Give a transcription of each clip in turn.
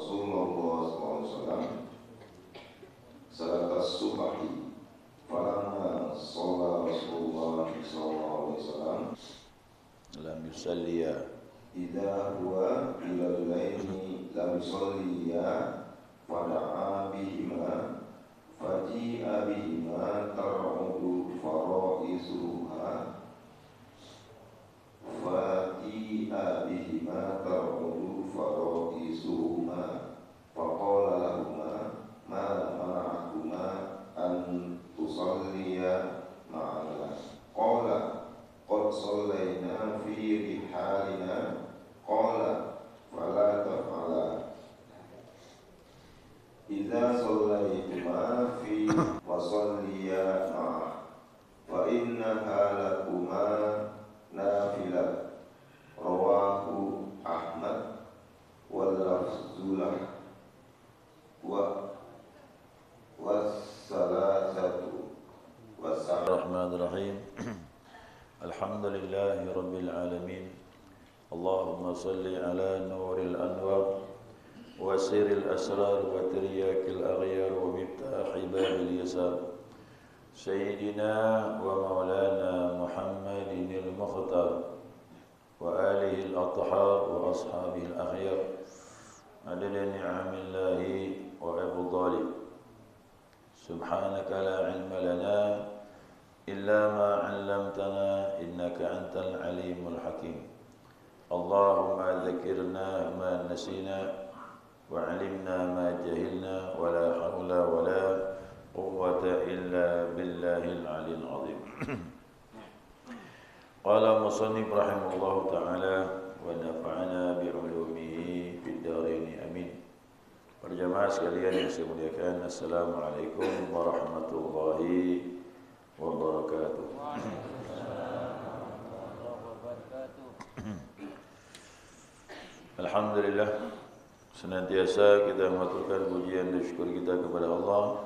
Rasulullah SAW salat as-subhi falamma shalla Rasulullah SAW lam yusalliya idza huwa ila al-laili lam yusalliya fada'a bihima faji'a bihima tar'udu fara'isuha faji'a bihima tar'udu fara'isuhuma faqala lahuma ma mana'akuma an tusalliya ma'ana qala qad sallayna fi rihalina qala fala taf'ala idza sallaytuma fi wasalliya ma'ah fa innaha lakuma nafilah rawahu Ahmad wal lafzulah wa wassalasatu Bismillahirrahmanirrahim. Alhamdulillahi rabbil alamin. Allahumma salli ala nuril anwar wa siril asrar wa tiryakil aghyar wa miftahi babil yasar Sayyidina wa maulana Muhammadin al-Mukhtar wa alihi al-athhar wa ashabihi al-akhyar adada ni'amillahi wa ifdali. Subhanaka la ilma lana illa ma 'allamtana innaka antal alimul hakim. Allahumma dzakirna ma nasina wa 'allimna ma jahilna wa la haula wa la quwwata illa billahil 'aliyyil 'azim. Qala musannif rahimahullahu ta'ala wa nafa'ana bi 'ulumihi fid dharain amin. Berjamaah sekalian yang saya muliakan, assalamualaikum warahmatullahi wabarakatuh. Alhamdulillah, senantiasa kita mengaturkan pujian dan syukur kita kepada Allah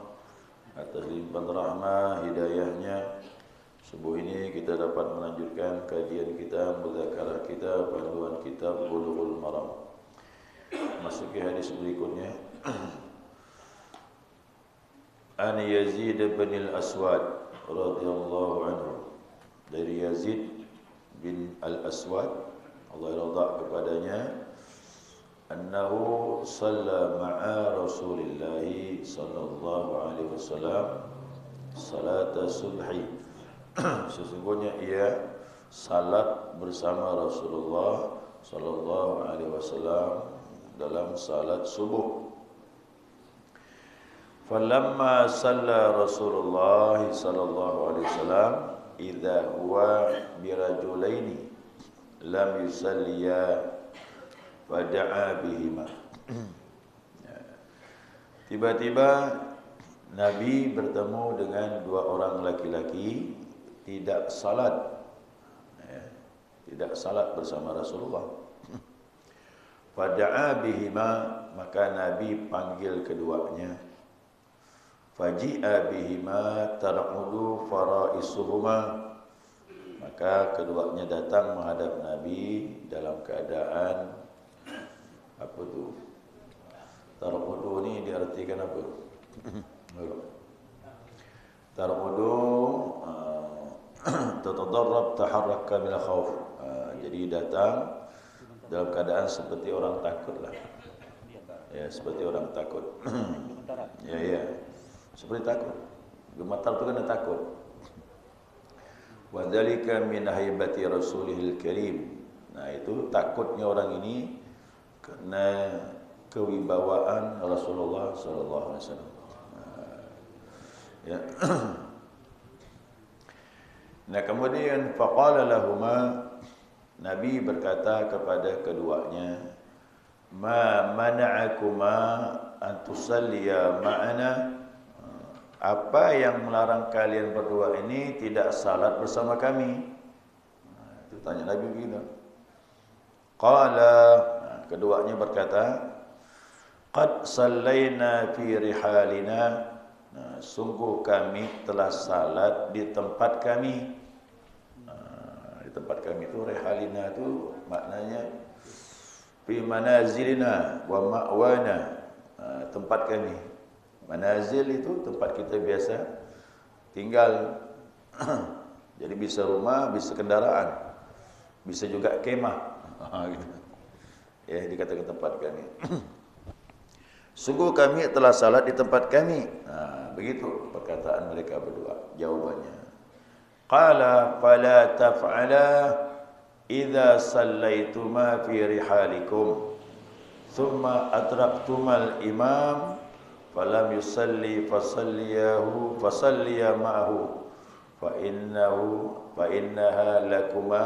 atas limpahan rahmah hidayahnya. Subuh ini kita dapat melanjutkan kajian kita, mudzakarah kita, panduan kitab Bulughul Maram. Masuki hadis berikutnya. An Yazid bin al-Aswad radhiyallahu anhu, dari Yazid bin al-Aswad, Allah radha kepadanya, annahu shalla ma'a Rasulillah sallallahu alaihi wasallam salat subhi. Sesungguhnya ia salat bersama Rasulullah sallallahu alaihi wasallam dalam salat subuh. Falamma shalla Rasulullah sallallahu alaihi wasallam idza huwa birajulaini lam yusalliya fada'a bihima. Tiba-tiba Nabi bertemu dengan dua orang laki-laki tidak salat, tidak salat bersama Rasulullah. Fada'a bihima, maka Nabi panggil keduanya. Faji'a bihima tar'udu fara'isuhuma, maka keduanya datang menghadap Nabi dalam keadaan apa tu? Tar'udu ni diartikan apa? Tar'udu tatadarrab taharraka bil khauf. Jadi datang dalam keadaan seperti orang takut lah. Ya, seperti orang takut. Ya. Seperti takut. Gemetar itu kan takut. Wa dzalika min haibati Rasulihil Karim. Nah, itu takutnya orang ini karena kewibawaan Rasulullah sallallahu alaihi wasallam. Ya. Nah, kemudian faqala lahumma, Nabi berkata kepada keduanya, ma mana'akuma an tusalliya ma'ana, apa yang melarang kalian berdua ini tidak salat bersama kami? Itu tanya Nabi begitu. Qala, keduanya berkata, qad sallaina fi rihalina, sungguh kami telah salat di tempat kami. Di tempat kami itu rihalina itu maknanya fi manazilina wa ma'wana, tempat kami. Manazil itu tempat kita biasa tinggal. Jadi bisa rumah, bisa kendaraan, bisa juga kemah. Gitu. Ya, dikatakan tempat kami. Sungguh kami telah salat di tempat kami. Begitu perkataan mereka berdua. Jawabannya. Qala fala taf'ala idza sallaituma fi rihalikum thumma adraktumal imam falam yusalli fasalliya ma'ahu fa innaha lakuma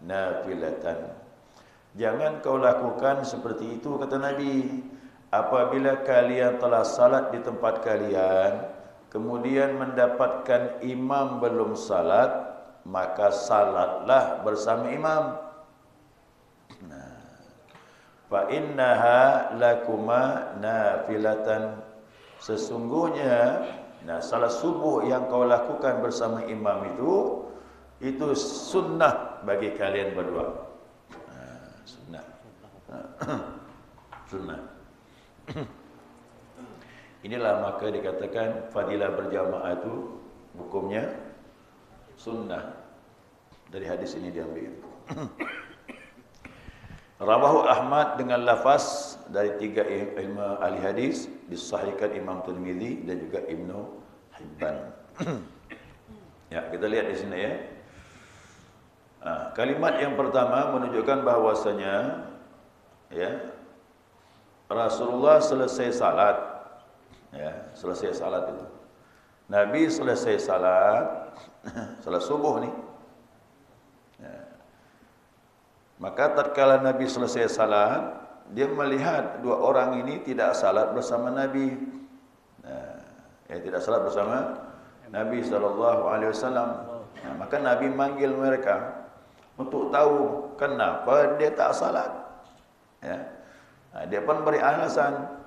nafilatan. Jangan kau lakukan seperti itu, kata Nabi. Apabila kalian telah salat di tempat kalian, kemudian mendapatkan imam belum salat, maka salatlah bersama imam. Fa innaha lakuma nafilatan. Sesungguhnya salat subuh yang kau lakukan bersama imam itu sunnah bagi kalian berdua. Sunnah. Sunnah. Inilah maka dikatakan fadilah berjamaah itu hukumnya sunnah. Dari hadis ini diambil. Rawahu Ahmad dengan lafaz dari 3 ilmu ahli hadis, disahihkan Imam Tirmizi dan juga Ibnu Hibban. Ya, kita lihat di sini ya. Kalimat yang pertama menunjukkan bahwasanya ya, Rasulullah selesai salat, ya, selesai salat itu. Nabi selesai salat, salat subuh nih. Ya. Maka tatkala Nabi selesai salat, dia melihat dua orang ini tidak salat bersama Nabi. Tidak salat bersama Nabi SAW. Maka Nabi manggil mereka untuk tahu kenapa dia tak salat. Ya. Dia pun beri alasan.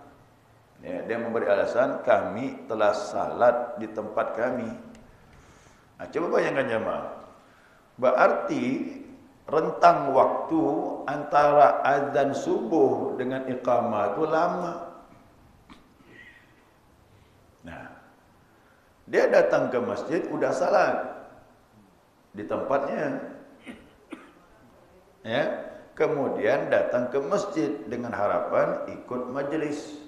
Ya, dia memberi alasan, kami telah salat di tempat kami. Coba bayangkan jemaah. Berarti rentang waktu antara azan subuh dengan iqamah itu lama. Dia datang ke masjid udah salat di tempatnya. Ya. Kemudian datang ke masjid dengan harapan ikut majelis.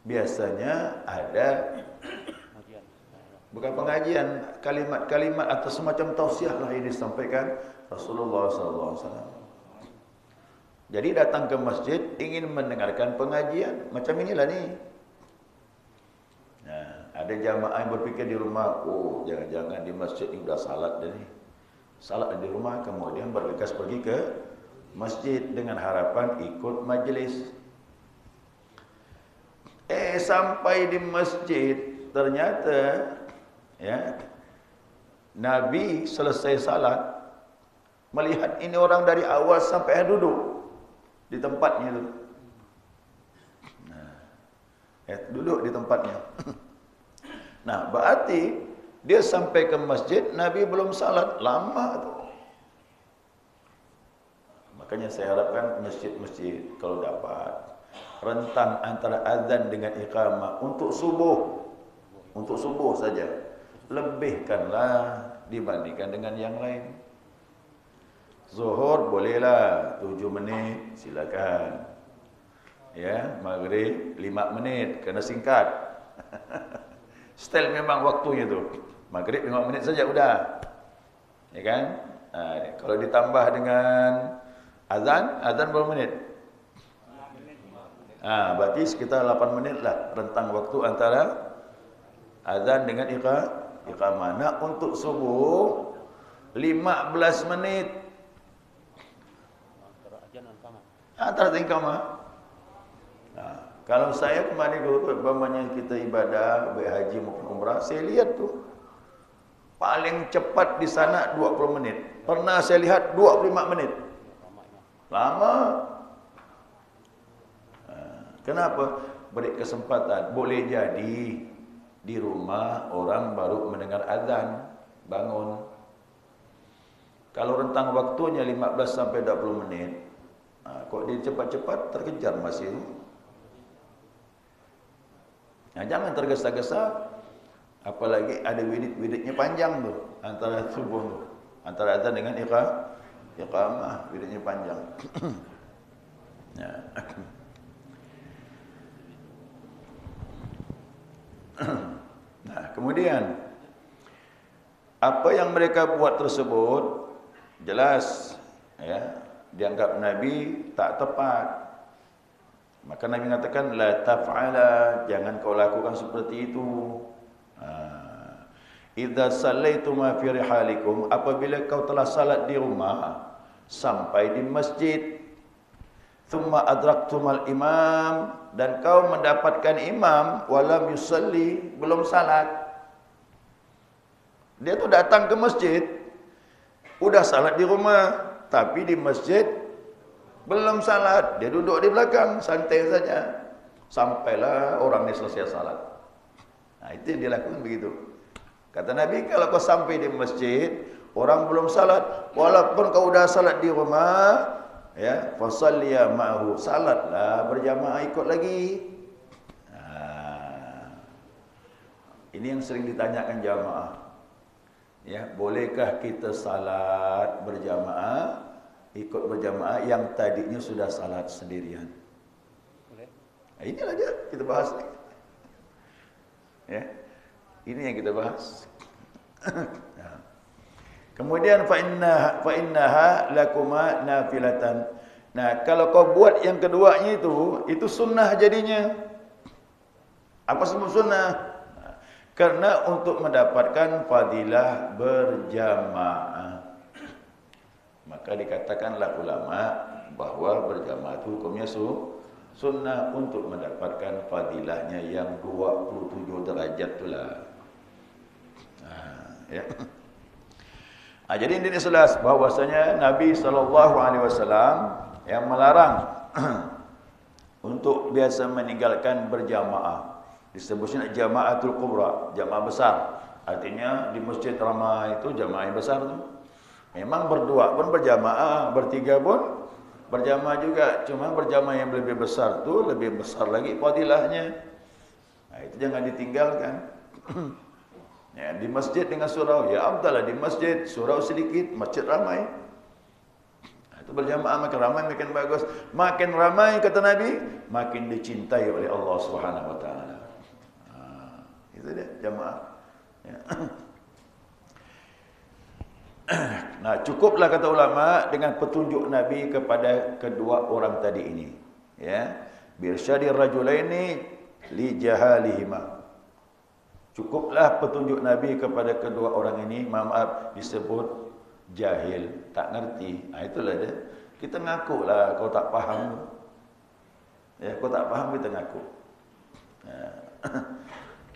Biasanya ada bukan pengajian, kalimat-kalimat atau semacam tausiah lah yang disampaikan Rasulullah SAW. Jadi datang ke masjid ingin mendengarkan pengajian. Macam inilah nih. Ada jamaah yang berpikir di rumah, oh jangan-jangan di masjid ini sudah salat dah ni. Salat di rumah, kemudian bergegas pergi ke masjid dengan harapan ikut majlis. Sampai di masjid ternyata ya, Nabi selesai salat melihat ini orang dari awal sampai duduk di tempatnya itu. Duduk di tempatnya. Berarti dia sampai ke masjid, Nabi belum salat, lama tu. Makanya saya harapkan masjid-masjid kalau dapat rentang antara azan dengan iqamah untuk subuh saja, lebihkanlah dibandingkan dengan yang lain. Zuhur bolehlah 7 menit, silakan. Ya, maghrib 5 menit, kena singkat. Style memang waktunya tu. Maghrib 5 menit saja udah. Ya kan? Kalau ditambah dengan azan berapa menit? Berarti sekitar 8 menit lah rentang waktu antara azan dengan iqamah. Untuk subuh 15 menit. Antara iqamah. Kalau saya kemarin umpamanya kita ibadah baik haji maupun umrah, saya lihat tuh paling cepat di sana 20 menit. Pernah saya lihat 25 menit. Lama. Kenapa? Beri kesempatan. Boleh jadi di rumah orang baru mendengar azan, bangun. Kalau rentang waktunya 15 sampai 20 menit, Kok dia cepat-cepat terkejar masih itu. Jangan tergesa-gesa, apalagi ada wirid-wiridnya panjang tuh antara subuh tuh. Antara adzan dengan iqamah, wiridnya panjang. Nah, kemudian apa yang mereka buat tersebut jelas ya, dianggap Nabi tak tepat. Maka Nabi mengatakan la taf'ala, jangan kau lakukan seperti itu. Idza sallaitum fi rihalikum, apabila kau telah salat di rumah sampai di masjid, thumma adraktumal imam, dan kau mendapatkan imam walam yusalli, belum salat. Dia tu datang ke masjid, udah salat di rumah, tapi di masjid belum salat. Dia duduk di belakang, santai saja. Sampailah orang ni selesai salat. Nah, itu yang dia lakukan begitu. Kata Nabi, kalau kau sampai di masjid, orang belum salat, walaupun kau udah salat di rumah, ya, fasalliya ma'hu, salatlah berjamaah ikut lagi. Ini yang sering ditanyakan jamaah. Ya, bolehkah kita salat berjamaah, ikut berjamaah yang tadinya sudah salat sendirian? Boleh. Inilah dia kita bahas ni. Ya. Ini yang kita bahas. Kemudian fa innaha lakuma nafilatan. Nah, kalau kau buat yang keduanya itu sunnah jadinya. Apa sebab sunnah? Karena untuk mendapatkan fadilah berjamaah. Maka dikatakanlah ulama bahwa berjamaah itu hukumnya sunnah untuk mendapatkan fadilahnya yang 27 derajat itulah. Ya. Jadi ini jelas bahwasanya Nabi SAW yang melarang untuk biasa meninggalkan berjamaah. Disebutnya jamaatul kubra, jamaah besar. Artinya di masjid ramai itu jamaah yang besar tu. Memang berdua pun berjamaah, bertiga pun berjamaah juga. Cuma berjamaah yang lebih besar tu lebih besar lagi fadilahnya. Nah, itu jangan ditinggalkan. Ya, di masjid dengan surau, ya abdallah di masjid, surau sedikit, masjid ramai. Nah, itu berjamaah makin ramai makin bagus. Makin ramai kata Nabi, makin dicintai oleh Allah Subhanahu wa taala. Itu dia jamaah. Ya. Nah, cukuplah kata ulama dengan petunjuk Nabi kepada kedua orang tadi ini. Ya, birsyadir rajulaini li jahalihima. Cukuplah petunjuk Nabi kepada kedua orang ini, maaf disebut jahil, tak ngerti. Nah, itulah dia. Kita ngakulah kau tak faham. Ya, kau tak faham kita ngaku.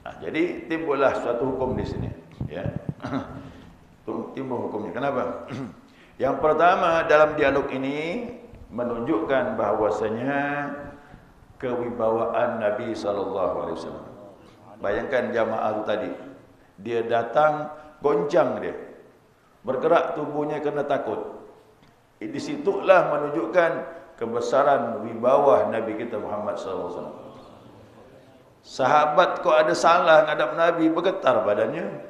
Nah, jadi timbullah suatu hukum di sini, ya. Timbul hukumnya. Kenapa? Yang pertama, dalam dialog ini menunjukkan bahwasanya kewibawaan Nabi SAW. Bayangkan jamaah itu tadi, dia datang goncang dia, bergerak tubuhnya kerana takut. Di situlah menunjukkan kebesaran wibawah Nabi kita Muhammad SAW. Sahabat kok ada salah ngadap Nabi, bergetar badannya.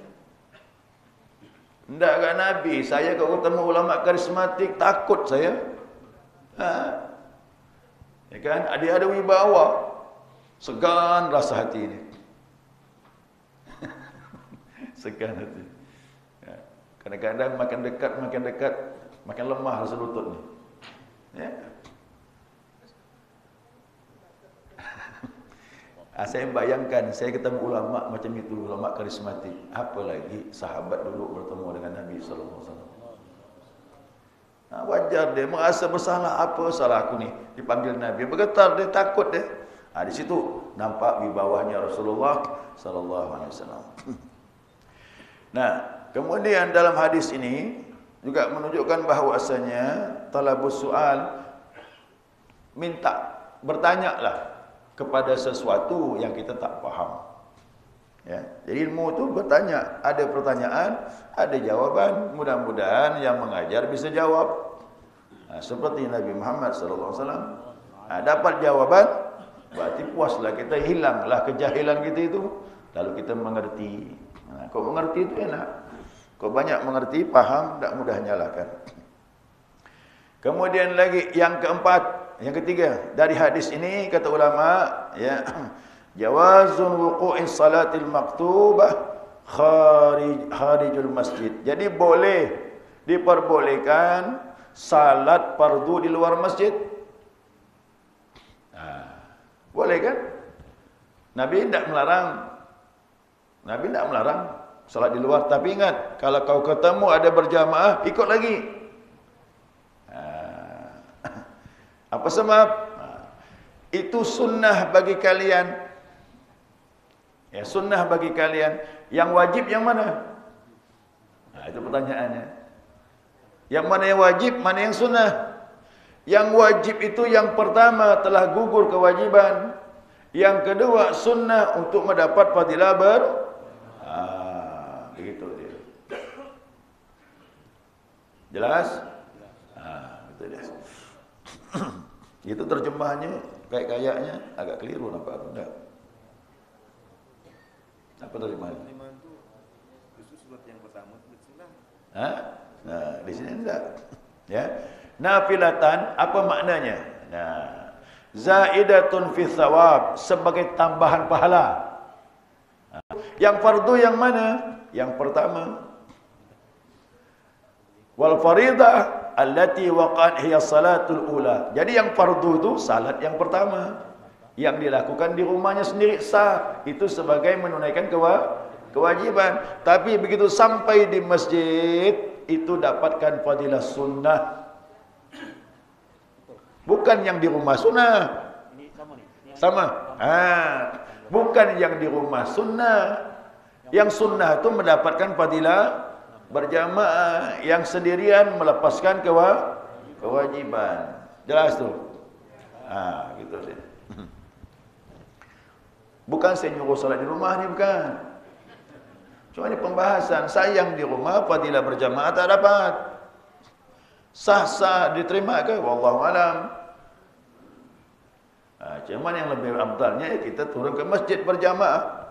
Tidak kan Nabi, saya kalau ketemu ulama karismatik takut saya. Ya kan, ada wibawa, segan rasa hati ini. Segan hati. Ya. Kadang-kadang makin dekat, makin lemah rasa lutut ni. Ya. Saya bayangkan, saya ketemu ulama macam itu, ulama karismatik. Apalagi sahabat dulu bertemu dengan Nabi SAW. Nah, wajar dia merasa bersalah, apa salah aku ni? Dipanggil Nabi, bergetar dia, takut dia. Di situ nampak wibawahnya Rasulullah SAW. Nah, kemudian dalam hadis ini juga menunjukkan bahwasanya talabus soal, minta, bertanyalah kepada sesuatu yang kita tak faham. Ya, jadi ilmu itu bertanya, ada pertanyaan, ada jawaban. Mudah-mudahan yang mengajar bisa jawab. Seperti Nabi Muhammad sallallahu alaihi wasallam. Dapat jawaban, berarti puaslah kita, hilanglah kejahilan kita itu, lalu kita mengerti. Kau mengerti itu enak. Kau banyak mengerti, paham, tak mudah nyalakan. Kemudian lagi yang keempat, yang ketiga, dari hadis ini kata ulama, ya, jawazun wuqu'is salatil maktubah kharijul masjid. Jadi boleh, diperbolehkan salat fardu di luar masjid. Boleh kan? Nabi tidak melarang. Nabi tidak melarang salat di luar. Tapi ingat, kalau kau ketemu ada berjamaah, ikut lagi. Apa sebab? Itu sunnah bagi kalian. Ya, sunnah bagi kalian. Yang wajib yang mana? Itu pertanyaannya. Yang mana yang wajib, mana yang sunnah? Yang wajib itu yang pertama telah gugur kewajiban. Yang kedua sunnah untuk mendapat fadilah begitu dia. Jelas? Gitu dia. Itu terjemahannya kayaknya agak keliru nampak atau enggak? Apa terjemahannya? Iman itu justru surat yang pertama itu sunnah. Nah, di sini enggak. Ya. Nafilatan apa maknanya? Nah, zaidatun fi thawab, sebagai tambahan pahala. Yang fardu yang mana? Yang pertama. Wal faridah allati waqa'at hiya salatul ula. Jadi yang fardu itu salat yang pertama. Yang dilakukan di rumahnya sendiri sah, itu sebagai menunaikan kewajiban. Tapi begitu sampai di masjid, itu dapatkan fadilah sunnah. Bukan yang di rumah sunnah. Sama. Bukan yang di rumah sunnah. Yang sunnah itu mendapatkan fadilah berjamaah. Yang sendirian melepaskan kewajiban. Jelas tu? Gitu sih. Bukan saya nyuruh salat di rumah ni, bukan. Cuma ini pembahasan. Sayang di rumah fadilah berjamaah tak dapat. Sah-sah diterima ke? Wallahu alam. Cuman yang lebih afdalnya kita turun ke masjid berjamaah.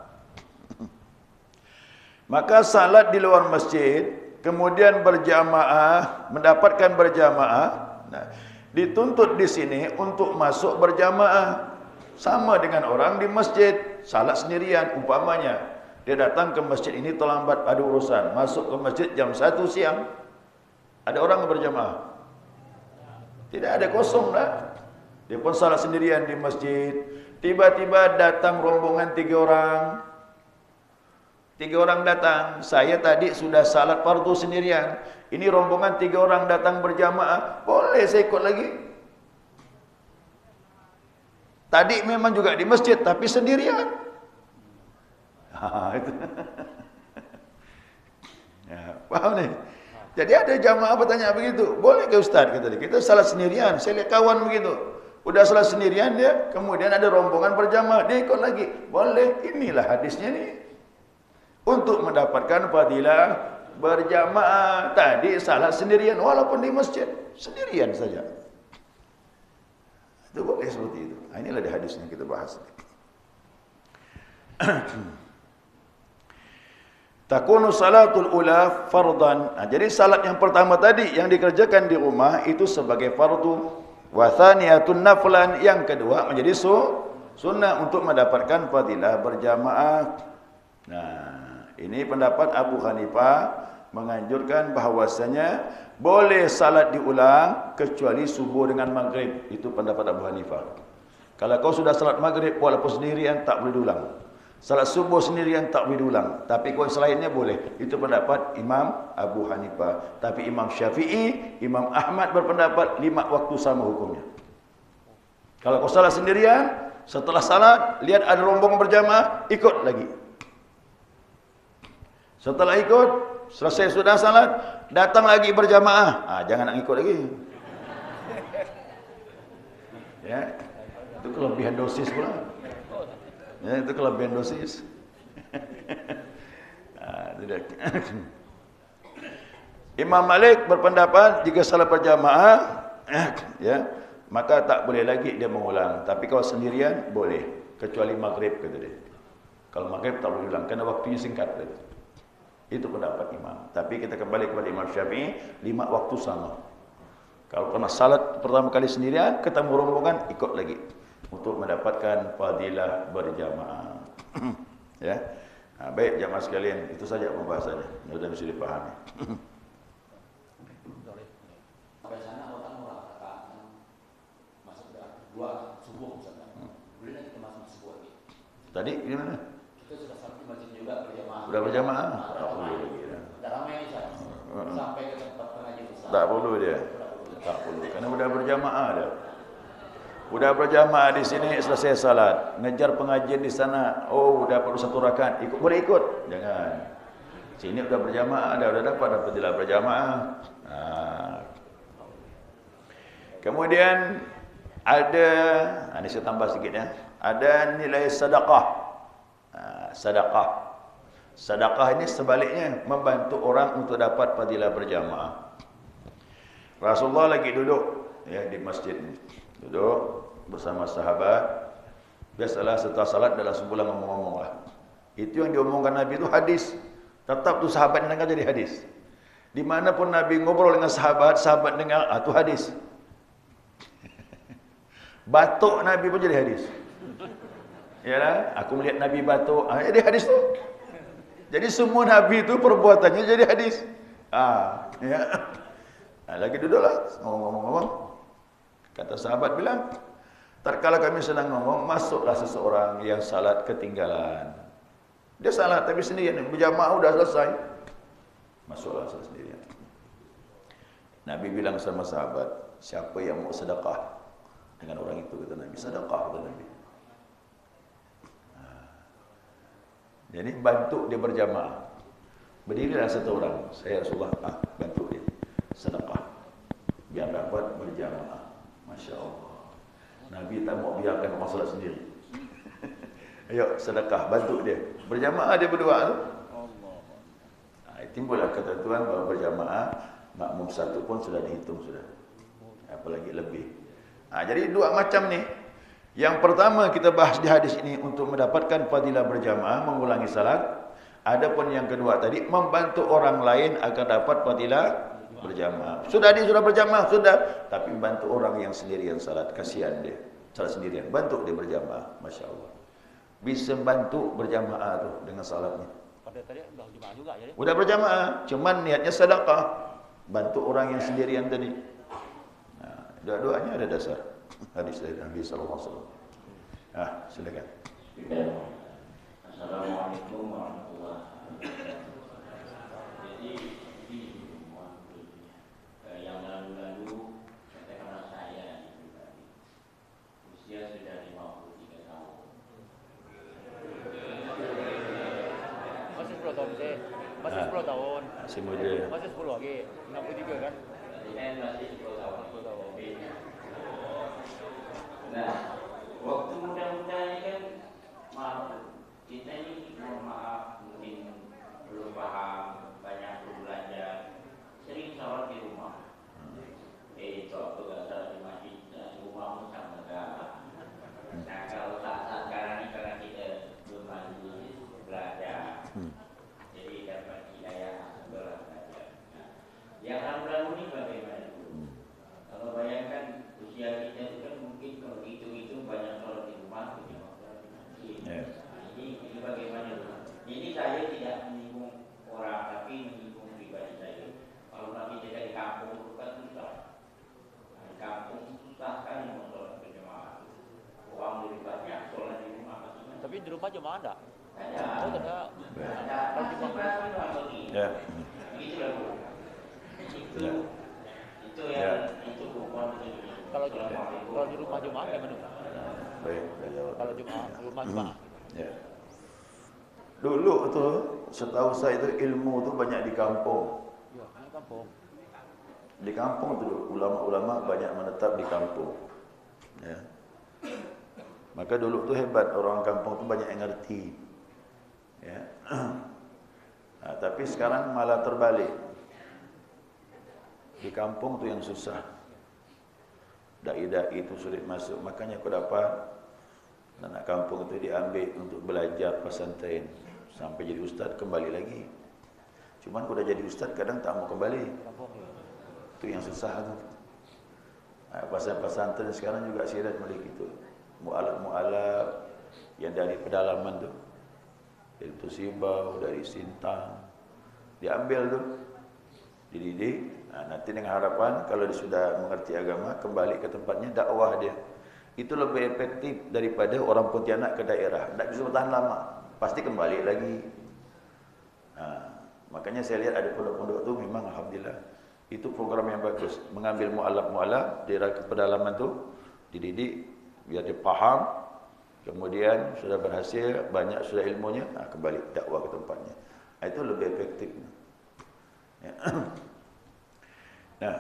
Maka salat di luar masjid, kemudian berjamaah, mendapatkan berjamaah. Dituntut di sini untuk masuk berjamaah. Sama dengan orang di masjid, salat sendirian umpamanya. Dia datang ke masjid ini terlambat, ada urusan. Masuk ke masjid jam 1 siang. Ada orang berjamaah? Tidak ada, kosong dah. Dia pun salat sendirian di masjid. Tiba-tiba datang rombongan 3 orang. 3 orang datang. Saya tadi sudah salat fardu sendirian. Ini rombongan 3 orang datang berjamaah. Boleh saya ikut lagi? Tadi memang juga di masjid, tapi sendirian. Itu. Ya, paham nih? Jadi ada jamaah bertanya begitu. Boleh ke Ustaz? Kata dia. Kita salat sendirian. Saya lihat kawan begitu. Udah salat sendirian dia, kemudian ada rombongan berjamaah, dia ikut lagi. Boleh. Inilah hadisnya nih. Untuk mendapatkan fadilah berjamaah. Tadi salat sendirian, walaupun di masjid. Sendirian saja. Itu boleh seperti itu. Inilah di hadisnya kita bahas. Takunu salatul ula fardan. Jadi salat yang pertama tadi yang dikerjakan di rumah itu sebagai fardu. Wa thaniyatun naflan, yang kedua menjadi sunnah untuk mendapatkan fadilah berjamaah. Nah, ini pendapat Abu Hanifah menganjurkan bahwasanya boleh salat diulang kecuali subuh dengan maghrib. Itu pendapat Abu Hanifah. Kalau kau sudah salat maghrib walaupun sendirian tak boleh diulang. Salat subuh sendirian tak boleh diulang. Tapi kau selainnya boleh. Itu pendapat Imam Abu Hanifah. Tapi Imam Syafi'i, Imam Ahmad berpendapat 5 waktu sama hukumnya. Kalau kau salat sendirian, setelah salat lihat ada rombongan berjamaah, ikut lagi. Setelah ikut, selesai sudah salat, datang lagi berjamaah. Jangan nak ikut lagi. Ya, itu kelebihan dosis pula. Ya, itu kelebihan dosis. Tidak. Imam Malik berpendapat jika salat berjamaah, Ya, maka tak boleh lagi dia mengulang. Tapi kalau sendirian boleh, kecuali maghrib kata dia. Kalau maghrib tak boleh ulang kerana waktunya singkat tadi. Itu pendapat imam. Tapi kita kembali kepada Imam Syafi'i, 5 waktu sama. Kalau pernah salat pertama kali sendirian, ketemu rombongan, ikut lagi untuk mendapatkan fadilah berjamaah. Ya. Baik jamaah sekalian, itu saja pembahasannya. Mudah-mudahan bisa dipahami. Sampai sana orang rakaat masuk dua subuh misalnya. Boleh kita masuk subuh lagi. Tadi gimana? Kita sudah sampai masjid juga berjamaah. Sudah berjamaah? Tak perlu lagi. Dah ramai ni saya. Sampai ke tempat pengajian besar. Tak perlu dia. Tak perlu. Kerana sudah berjamaah dah. Sudah berjamaah di sini selesai salat, ngejar pengajian di sana. Oh, dah perlu 1 rakaat. Ikut boleh ikut. Jangan. Sini sudah berjamaah dah, sudah dapat fadilah berjamaah. Kemudian ada, ini saya tambah sikit ya. Ada nilai sedekah. Sedekah. Sedekah ini sebaliknya membantu orang untuk dapat fadilah berjamaah. Rasulullah lagi duduk ya di masjid ini. Duduk bersama sahabat. Biasalah setelah salat adalah sebulan ngomong-ngomong lah. Itu yang diomongkan Nabi itu hadis. Tetap tu sahabat dengar jadi hadis. Dimanapun Nabi ngobrol dengan sahabat, sahabat dengar, itu hadis. Batuk Nabi pun jadi hadis. Yalah, aku melihat Nabi batuk, jadi hadis tu. Jadi semua Nabi itu perbuatannya jadi hadis. Ya. Lagi duduklah ngomong-ngomong. Kata sahabat bilang, tatkala kami sedang ngomong, masuklah seseorang yang salat ketinggalan. Dia salat tapi sendirian, berjamaah sudah selesai. Masuklah sendirian. Nabi bilang sama sahabat, siapa yang mau sedekah dengan orang itu, kata Nabi, sedekah kata Nabi. Jadi bantu dia berjamaah. Berdirilah satu orang, saya Rasulullah, bantu dia sedekah biar dapat berjamaah. Masya Allah. Nabi tak mau biarkan orang salat sendiri. Ayo sedekah, bantu dia. Berjamaah dia berdua tu. Timbullah ketentuan bahawa berjamaah makmum satu pun sudah dihitung sudah. Apalagi lebih. Jadi dua macam ni. Yang pertama kita bahas di hadis ini untuk mendapatkan fadilah berjamaah, mengulangi salat. Adapun yang kedua tadi membantu orang lain agar dapat fadilah berjamaah. Sudah berjamaah sudah, tapi bantu orang yang sendirian salat, kasihan dia. Salat sendirian, bantu dia berjamaah. Masya Allah. Bisa bantu berjamaah tu dengan salatnya. Pada tadi sudah berjamaah juga ya. Sudah berjamaah, cuman niatnya sedekah. Bantu orang yang sendirian tadi. Dua-duanya ada dasar hadis dari Nabi sallallahu alaihi wasallam. Silakan. Assalamualaikum warahmatullahi wabarakatuh. Jadi yang lalu-lalu katakanlah saya pribadi usia sudah 53 tahun. Masih 10 tahun sih. Masih 10 tahun. Masih muda. Masih 10 lagi. 63 kan? Masih 10 tahun. Nah, waktu muda-muda ini kan maaf, kita ini mohon maaf mungkin belum paham, banyak belum belajar, sering sholat di rumah. Sholat tu gak sholat di masjid, di rumah pun sama gak. Nah kalau saat sekarang ini karena kita belum maju belajar, jadi dapat hidayah belajar. Yang lalu-lalu ini bagaimana dulu? Kalau bayangkan usia kita itu kan mungkin kalau hitung-hitung banyak sholat di rumah, banyak sholat di masjid. Ini bagaimana dulu? Ini saya tidak menyinggung orang, tapi menyinggung pribadi saya. Kalau nanti kita di kampung itu kan susah. Di kampung susah kan mau sholat berjamaah. Uang lebih banyak, sholat di rumah masing-masing. Tapi di rumah jemaah ada? Ada. Oh, ada. Kalau di rumah begini. Ya. Begitulah Bu. Itu itu bukan kalau di rumah jemaah gimana? Baik, saya jawab. Kalau rumah jemaah. Ya. Dulu tu setahu saya itu ilmu tu banyak di kampung. Ya, di kampung. Di kampung tu ulama-ulama banyak menetap di kampung. Ya. Maka dulu tu hebat, orang kampung tu banyak yang ngerti. Ya. Tapi sekarang malah terbalik. Di kampung tu yang susah. dai-dai itu sulit masuk. Makanya aku dapat anak kampung itu diambil untuk belajar pesantren sampai jadi ustaz, kembali lagi. Cuman udah jadi ustaz kadang tak mau kembali. Itu yang susah tu. Pesantren sekarang juga sirat balik itu. Mu'alaf yang dari pedalaman tu, dari Tusibau, dari Sintang, diambil tu, dididik. Nanti dengan harapan kalau dia sudah mengerti agama, kembali ke tempatnya, dakwah dia. Itu lebih efektif daripada orang Pontianak ke daerah. Tak bisa bertahan lama, pasti kembali lagi. Makanya saya lihat ada pondok-pondok tu memang alhamdulillah. Itu program yang bagus. Mengambil mu'alaf daerah ke pedalaman tu, dididik biar dia faham. Kemudian sudah berhasil, banyak sudah ilmunya, kembali dakwah ke tempatnya. Itu lebih efektif. Ya. Nah,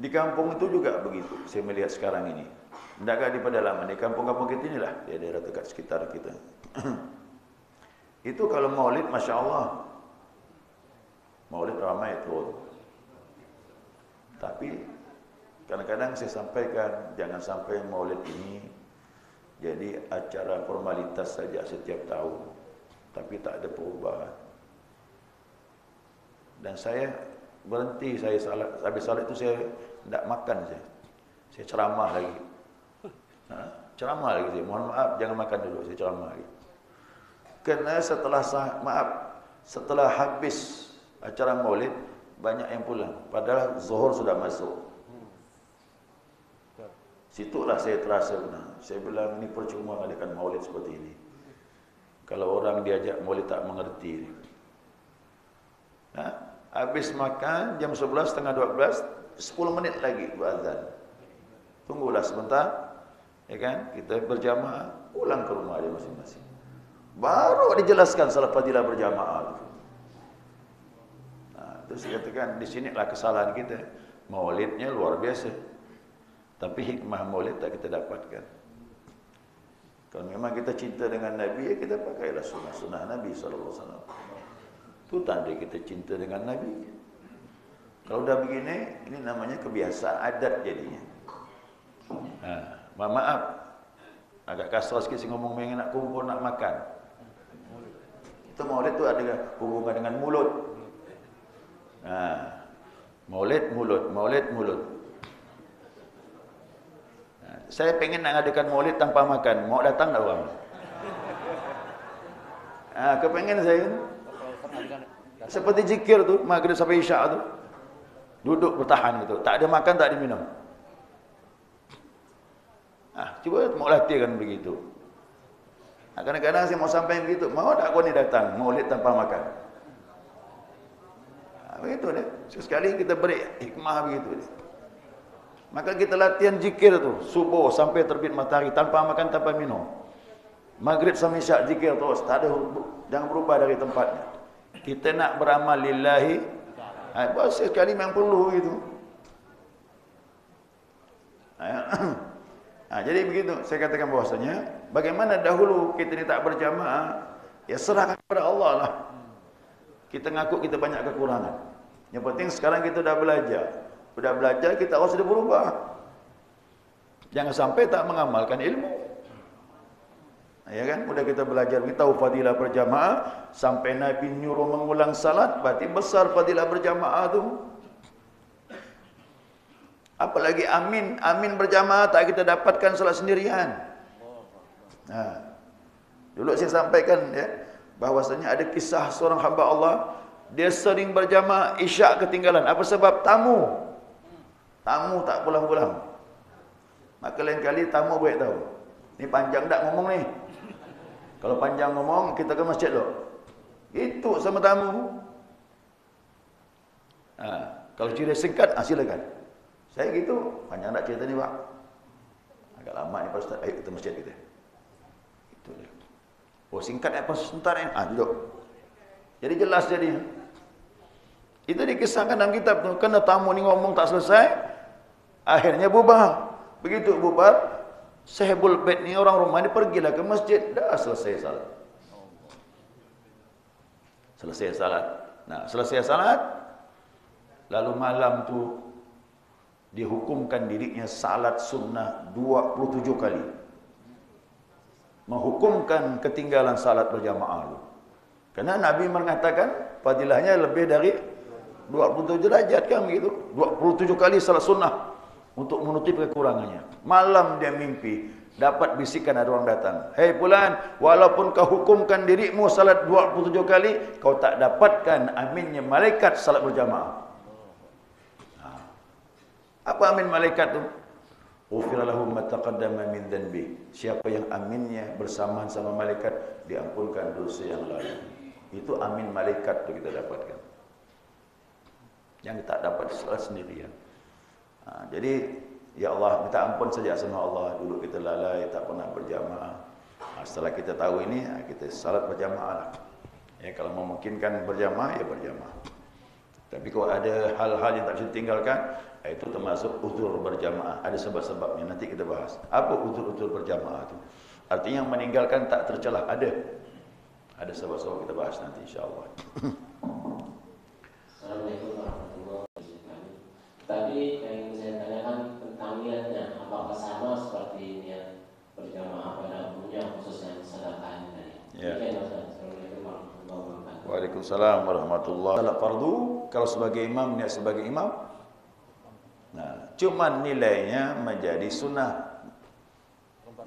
di kampung itu juga begitu. Saya melihat sekarang ini. Tidak di pedalaman, di kampung-kampung kita inilah, di daerah dekat sekitar kita. Itu kalau maulid, Masya Allah, maulid ramai itu. Tapi kadang-kadang saya sampaikan, jangan sampai maulid ini jadi acara formalitas saja setiap tahun, tapi tak ada perubahan. Dan saya berhenti, saya salat, habis salat itu saya tidak makan, saya ceramah lagi. Ceramah lagi saya, mohon maaf jangan makan dulu, saya ceramah lagi. Kerana setelah habis acara maulid banyak yang pulang, padahal zuhur sudah masuk. Situlah saya terasa benar. Saya bilang ini percuma mengadakan maulid seperti ini. Kalau orang diajak maulid tak mengerti. Habis makan jam 11, setengah 12, 10 menit lagi berazan. Tunggulah sebentar, ya kan? Kita berjamaah, pulang ke rumah dia masing-masing. Baru dijelaskan salah fadilah berjamaah. Terus saya katakan di sinilah kesalahan kita. Maulidnya luar biasa. Tapi hikmah maulid tak kita dapatkan. Kalau memang kita cinta dengan Nabi, ya kita pakailah sunnah-sunnah Nabi SAW. Itu tanda kita cinta dengan Nabi. Kalau dah begini, ini namanya kebiasaan adat jadinya. Maaf, agak kasar sikit saya ngomong nak kumpul, nak makan. Itu maulid tu ada hubungan dengan mulut. Maulid mulut. Saya pengen nak adakan maulid tanpa makan. Mau datang tak orang? Kepengen saya. Seperti zikir tu, maghrib sampai isyak tu. Duduk bertahan gitu. Tak ada makan, tak ada minum. Cuba mau latihan begitu. Kadang-kadang saya mau sampai begitu. Mau tak kau ni datang maulid tanpa makan? Begitu dia. Sekali kita beri hikmah begitu dia. Maka kita latihan zikir tu subuh sampai terbit matahari tanpa makan, tanpa minum. Maghrib sampai isyak zikir terus, tak ada, jangan berubah dari tempatnya. Kita nak beramal lillahi, sekali memang perlu gitu. Jadi begitu saya katakan bahwasanya bagaimana dahulu kita ni tak berjamaah, ya serahkan kepada Allah lah. Kita ngaku kita banyak kekurangan. Yang penting sekarang kita dah belajar. Sudah belajar, kita harus sudah berubah. Jangan sampai tak mengamalkan ilmu. Ya kan? Sudah kita belajar, kita tahu fadilah berjamaah, sampai Nabi nyuruh mengulang salat, berarti besar fadilah berjamaah tu. Apalagi amin berjamaah tak kita dapatkan salat sendirian. Dulu saya sampaikan ya, bahwasanya ada kisah seorang hamba Allah, dia sering berjamaah, isyak ketinggalan. Apa sebab? Tamu tak pulang-pulang. Maka lain kali tamu baik tahu. Ni panjang tak ngomong ni. Kalau panjang ngomong, kita ke masjid dulu. Itu sama tamu. Kalau cerita singkat, silakan. Saya gitu, panjang tak cerita ni Pak. Agak lama ni Pak Ustaz. Ayo kita masjid kita. Itu dia. Singkat apa sebentar ni? Duduk. Jadi jelas jadi. Itu dikisahkan dalam kitab tu. Kena tamu ni ngomong tak selesai, akhirnya bubar. Begitu bubar, sahibul bait ni orang rumah ni pergilah ke masjid. Dah selesai salat. Selesai salat. Selesai salat, lalu malam tu dihukumkan dirinya salat sunnah 27 kali. Menghukumkan ketinggalan salat berjamaah itu. Karena Nabi mengatakan fadilahnya lebih dari 27 derajat kan begitu. 27 kali salat sunnah untuk menutup kekurangannya. Malam dia mimpi, dapat bisikan ada orang datang. Hei fulan, walaupun kau hukumkan dirimu salat 27 kali, kau tak dapatkan aminnya malaikat salat berjamaah. Apa amin malaikat tu? Ghufira lahu ma taqaddama min dhanbi. Siapa yang aminnya bersamaan sama malaikat, diampunkan dosa yang lalu. Itu amin malaikat tu kita dapatkan. Yang tak dapat salat sendirian. Jadi ya Allah, minta ampun saja sama Allah. Dulu kita lalai, tak pernah berjamaah. Setelah kita tahu ini, kita salat berjamaah lah. Ya, kalau memungkinkan berjamaah, ya berjamaah. Tapi kalau ada hal-hal yang tak bisa ditinggalkan, itu termasuk uzur berjamaah. Ada sebab-sebabnya, nanti kita bahas. Apa uzur-uzur berjamaah itu? Artinya yang meninggalkan tak tercelah. Ada sebab-sebab, kita bahas nanti insyaAllah. Assalamualaikum warahmatullahi wabarakatuh. Tadi yang ingin saya tanyakan tentang niatnya, apakah sama seperti niat berjamaah pada umumnya, khususnya sedekah tadi? Ya. Assalamualaikum warahmatullahi wabarakatuh. Waalaikumsalam warahmatullahi wabarakatuh. Salat fardu, kalau sebagai imam, niat sebagai imam. Nah, cuman nilainya menjadi sunnah.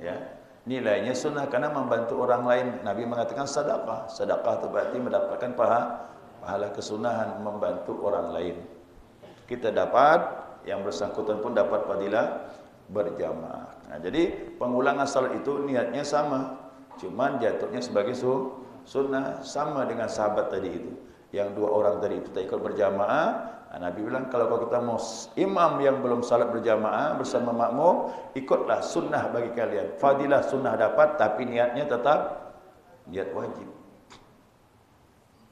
Ya, nilainya sunnah karena membantu orang lain. Nabi mengatakan sedekah. Sedekah itu berarti mendapatkan pahala kesunahan membantu orang lain. Kita dapat, yang bersangkutan pun dapat fadilah berjamaah. Nah, jadi pengulangan salat itu niatnya sama, cuman jatuhnya sebagai sunnah, sama dengan sahabat tadi itu. Yang 2 orang tadi itu tak ikut berjamaah. Nabi bilang, kalau kita mau imam yang belum salat berjamaah bersama makmum, ikutlah sunnah bagi kalian. Fadilah sunnah dapat, tapi niatnya tetap niat wajib.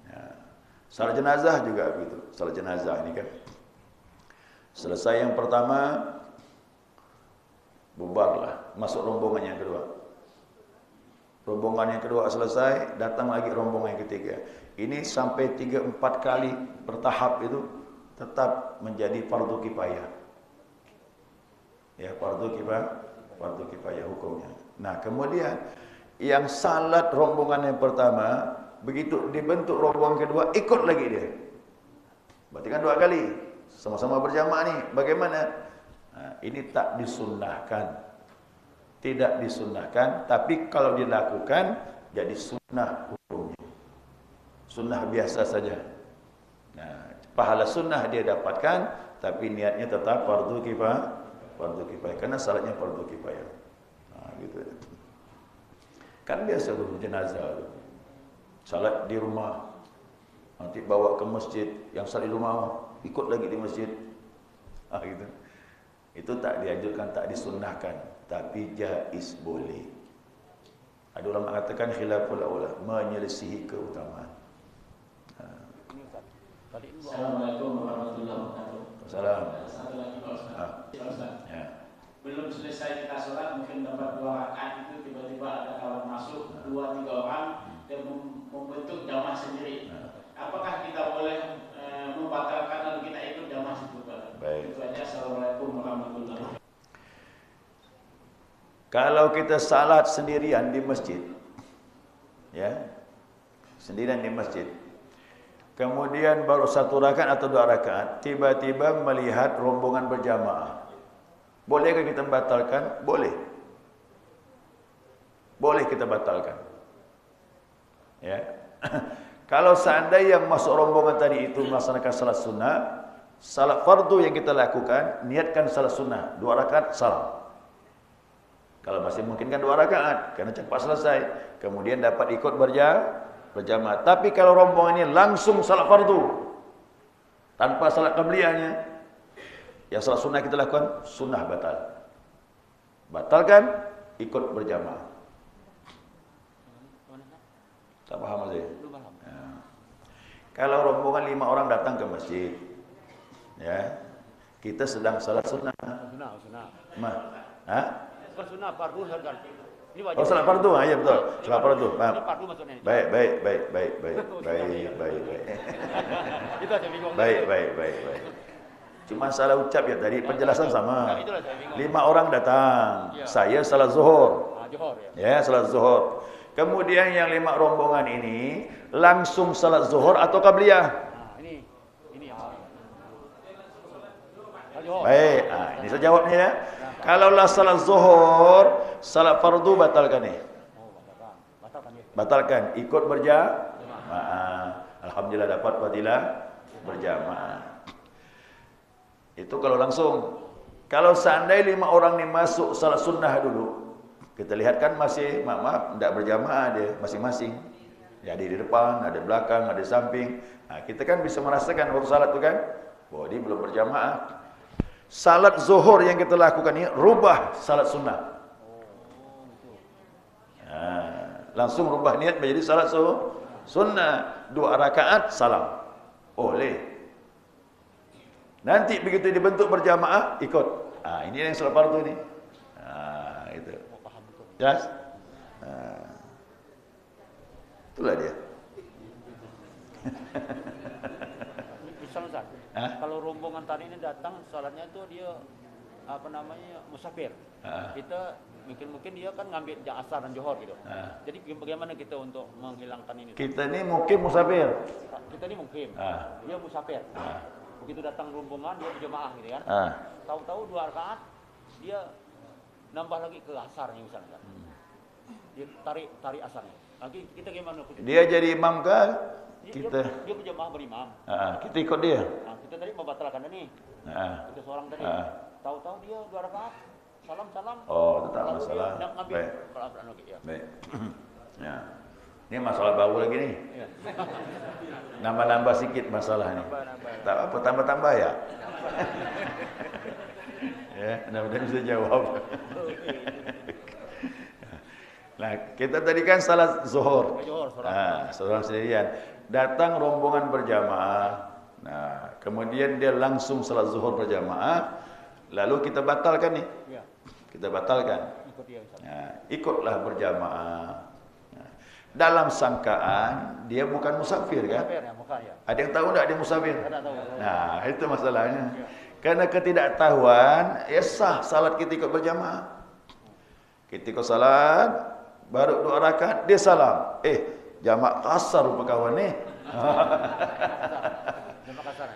Ya. Salat jenazah juga begitu. Salat jenazah ini kan, selesai yang pertama, bubarlah, masuk rombongan yang kedua. Rombongan yang kedua selesai, datang lagi rombongan yang ketiga. Ini sampai 3-4 kali bertahap itu tetap menjadi fardu kifayah. Ya, fardu kifayah hukumnya. Nah, kemudian yang salat rombongan yang pertama, begitu dibentuk rombongan kedua, ikut lagi dia. Berarti kan 2 kali. Sama-sama berjamaah nih. Bagaimana? Nah, ini tak disunnahkan. Tidak disunnahkan, tapi kalau dilakukan jadi sunnah hukumnya. Sunnah biasa saja. Nah, pahala sunnah dia dapatkan, tapi niatnya tetap fardu kifayah. Karena salatnya fardu kifayah. Nah, gitu. Kan biasa tuh jenazah tuh. Salat di rumah, nanti bawa ke masjid, yang salat di rumah ikut lagi di masjid. Gitu. Itu tak dianjurkan, tak disunnahkan, tapi jaiz boleh. Ada ulama mengatakan khilaful aula, menyelisihi keutamaan. Assalamualaikum warahmatullahi wabarakatuh. Assalamualaikum. Satu lagi Pak Ustaz. Ya. Belum selesai kita sholat, mungkin dapat 2 rakaat itu tiba-tiba ada kawan masuk 2-3 orang dan membentuk jamaah sendiri. Apakah kita boleh membatalkan lalu kita ikut jamaah itu? Baik. Itu aja. Assalamualaikum warahmatullahi wabarakatuh. Kalau kita salat sendirian di masjid, ya, sendirian di masjid, kemudian baru 1 rakaat atau 2 rakaat, tiba-tiba melihat rombongan berjamaah, bolehkah kita batalkan? Boleh. Boleh kita batalkan. Ya. Kalau seandainya yang masuk rombongan tadi itu melaksanakan salat sunnah, salat fardu yang kita lakukan, niatkan salat sunnah 2 rakaat salam. Kalau masih mungkin kan 2 rakaat, karena cepat selesai, kemudian dapat ikut berjamaah. Tapi kalau rombongan ini langsung salat fardu tanpa salat qabliyahnya, yang salat sunnah kita lakukan, sunnah batal. Batalkan, ikut berjamaah. Tak paham saya? Ya. Kalau rombongan 5 orang datang ke masjid, ya, kita sedang salat sunnah. Sunnah. Hah? Bukan sunnah, fardu kan. Ini wajib. Oh, salat fardu, ya betul. Salat fardu, paham. Ini fardu maksudnya. Baik. Itu aja bingung. Baik. Cuma salah ucap ya tadi, penjelasan sama. Nah, itulah saya bingung. 5 orang datang, Iya. saya salat zuhur. Johor ya. Ya, salat zuhur. Kemudian yang 5 rombongan ini langsung salat zuhur atau qabliyah? Nah, ini ya. Johor. Baik, ini saya jawabnya ya. Kalaulah salat zuhur, salat fardu batalkan nih. Oh, batalkan ya. Batalkan, ikut berjamaah. Alhamdulillah dapat fadilah berjamaah. Itu kalau langsung. Kalau seandainya 5 orang ini masuk salat sunnah dulu, kita lihat kan masih, maaf, tidak berjamaah dia masing-masing. Ya, ada di depan, ada di belakang, ada di samping. Nah, kita kan bisa merasakan waktu salat itu kan, bahwa dia belum berjamaah. Salat zuhur yang kita lakukan ini rubah salat sunnah. Nah, langsung rubah niat menjadi salat sunnah. 2 rakaat salam. Oleh. Nanti begitu dibentuk berjamaah, ikut. Ini yang salat fardu ini. Itu. Jelas? Itulah dia. Misal Ustaz, kalau rombongan tadi ini datang, salatnya itu dia musafir. Kita mungkin dia kan ngambil asar dan johor gitu. Jadi bagaimana kita untuk menghilangkan ini? Kita ini mungkin musafir. Kita ini mungkin. Dia musafir. Begitu datang rombongan dia berjamaah gitu kan. Tahu-tahu 2 rakaat dia nambah lagi ke asarnya misalnya. Dia tarik asarnya. Lagi kita gimana? Dia jadi imam kah? Kita Dia berjamaah berimam. kita ikut dia. Kita tadi membatalkan ini. Kita seorang tadi. Tahu-tahu dia 2 rakaat. Salam. Oh, itu tak Lalu masalah. dia nak ngambil Baik. peraturan lagi ya. Baik. Ya. Ini masalah baru lagi nih. Iya. Nambah-nambah sikit masalah ini. Tak apa, tambah-tambah ya. Ya, mudah-mudahan bisa jawab. Nah, kita tadi kan salat zuhur. Seorang sendirian. Datang rombongan berjamaah. Nah, kemudian dia langsung salat zuhur berjamaah. Lalu kita batalkan nih. Iya. Kita batalkan. Ikut dia Ustaz. Nah, ikutlah berjamaah. Nah, dalam sangkaan dia bukan musafir kan? Musafir ya, bukan ya. Ada yang tahu enggak dia musafir? Tidak tahu. Nah, itu masalahnya. Karena ketidaktahuan, ya sah salat kita ikut berjamaah. Kita ikut salat, baru 2 rakaat dia salam. Jamak kasar rupa kawan ni.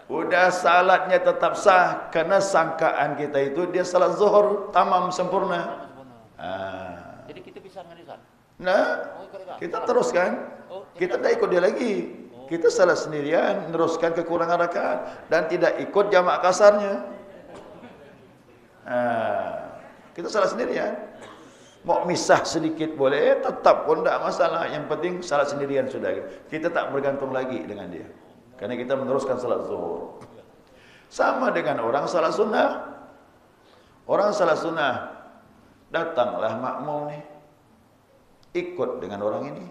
Udah salatnya tetap sah karena sangkaan kita itu dia salat zuhur tamam sempurna. Jadi kita bisa menganisan. Nah, kita teruskan. Kita tidak ikut dia lagi. Kita salat sendirian, meneruskan kekurangan rakaat dan tidak ikut jamak kasarnya. Kita salat sendirian. Mau misah sedikit boleh, tetap pun tidak masalah. Yang penting salat sendirian sudah. Kita tak bergantung lagi dengan dia. Karena kita meneruskan salat zuhur. Sama dengan orang salat sunnah. Orang salat sunnah, datanglah makmum nih. Ikut dengan orang ini.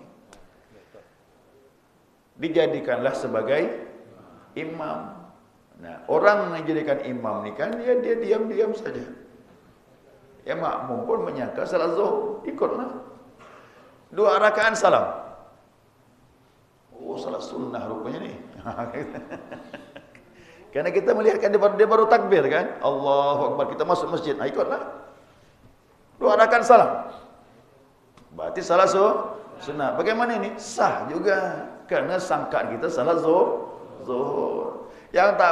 Dijadikanlah sebagai imam. Nah, orang yang dijadikan imam ni kan dia diam-diam saja. Ya makmum pun menyangka salat zuhur, ikutlah. 2 rakaat salam. Oh, salat sunnah rupanya ni. Karena kita melihatkan dia baru takbir kan. Allahu Akbar, kita masuk masjid. Ikutlah. 2 rakaat salam. Berarti salat sunnah. Bagaimana ini? Sah juga. Karena sangkaan kita salat zuhur. Yang tak